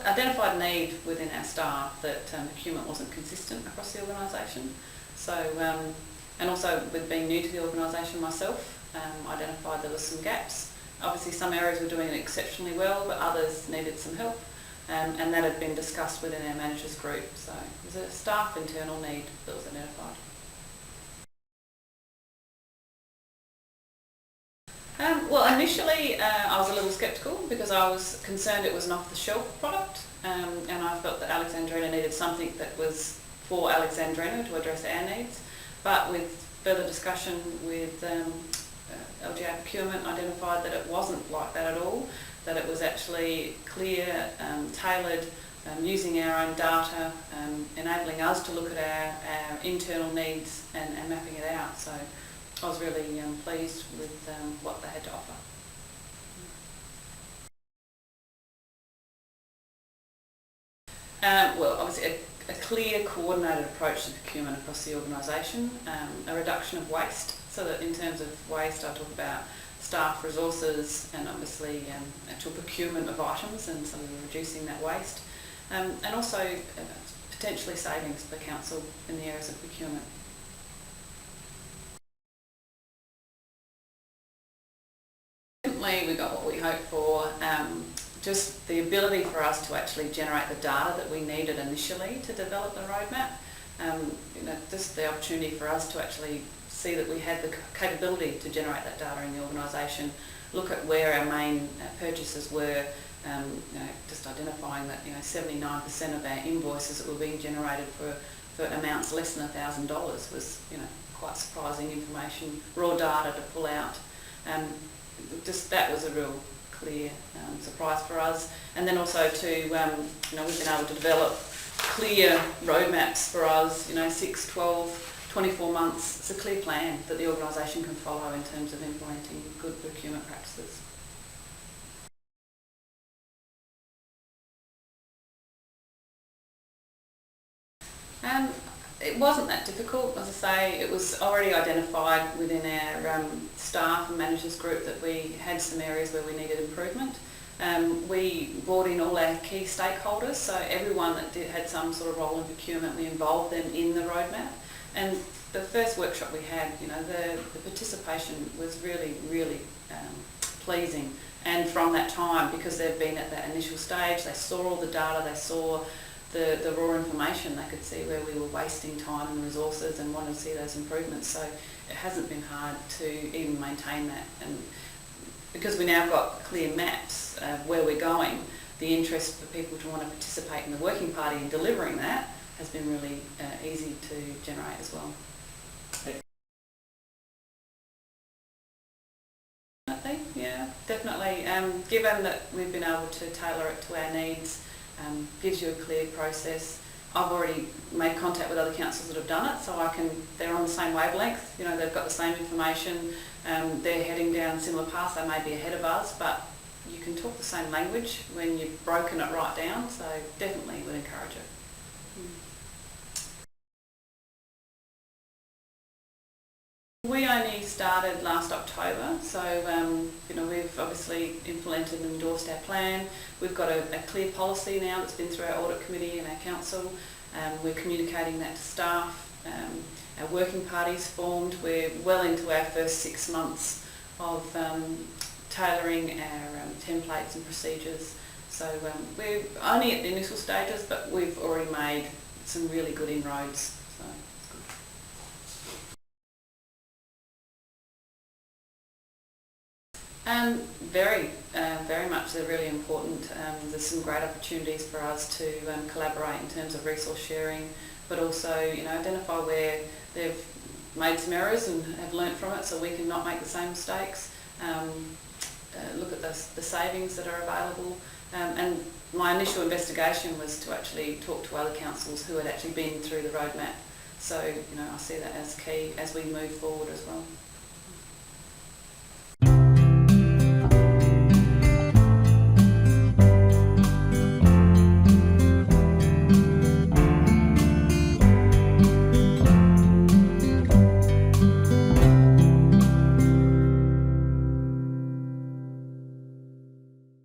identified need within our staff that procurement wasn't consistent across the organisation. So, and also with being new to the organisation myself, identified there were some gaps. Obviously some areas were doing it exceptionally well, but others needed some help. And that had been discussed within our managers group. So it was a staff internal need that was identified. Well, initially I was a little sceptical because I was concerned it was an off-the-shelf product, and I felt that Alexandrina needed something that was for Alexandrina to address our needs. But with further discussion with LGA Procurement, identified that it wasn't like that at all, that it was actually clear, tailored, using our own data, enabling us to look at our internal needs and mapping it out. So I was really pleased with what they had to offer. Well, obviously a clear, coordinated approach to procurement across the organisation, a reduction of waste, so that in terms of waste I talk about staff resources and obviously actual procurement of items, and so we're reducing that waste, and also potentially savings for council in the areas of procurement. We got what we hoped for, just the ability for us to actually generate the data that we needed initially to develop the roadmap. Just the opportunity for us to actually see that we had the capability to generate that data in the organisation, look at where our main purchases were, just identifying that 79% of our invoices that were being generated for amounts less than $1,000 was quite surprising information, raw data to pull out. Just that was a real clear surprise for us, and then also to we've been able to develop clear roadmaps for us, 6, 12, 24 months. It's a clear plan that the organisation can follow in terms of implementing good procurement practices. It wasn't that difficult. As I say, it was already identified within our staff and managers group that we had some areas where we needed improvement. We brought in all our key stakeholders, so everyone that had some sort of role in procurement, we involved them in the roadmap. And the first workshop we had, the participation was really, really pleasing. And from that time, because they've been at that initial stage, they saw all the data, they saw the raw information, they could see where we were wasting time and resources and wanted to see those improvements. So it hasn't been hard to even maintain that. And because we now got clear maps of where we're going, the interest for people to want to participate in the working party in delivering that has been really easy to generate as well. Yeah, definitely. Given that we've been able to tailor it to our needs, gives you a clear process. I've already made contact with other councils that have done it, so they're on the same wavelength, they've got the same information, they're heading down similar paths, they may be ahead of us, but you can talk the same language when you've broken it right down, so definitely would encourage it. We only started last October, so we've obviously implemented and endorsed our plan. We've got a clear policy now that's been through our audit committee and our council. We're communicating that to staff. Our working party's formed. We're well into our first 6 months of tailoring our templates and procedures. So we're only at the initial stages, but we've already made some really good inroads. So it's good. Very much. They're really important. There's some great opportunities for us to collaborate in terms of resource sharing, but also identify where they've made some errors and have learnt from it, so we can not make the same mistakes. Look at the savings that are available. And my initial investigation was to actually talk to other councils who had actually been through the roadmap. So I see that as key as we move forward as well.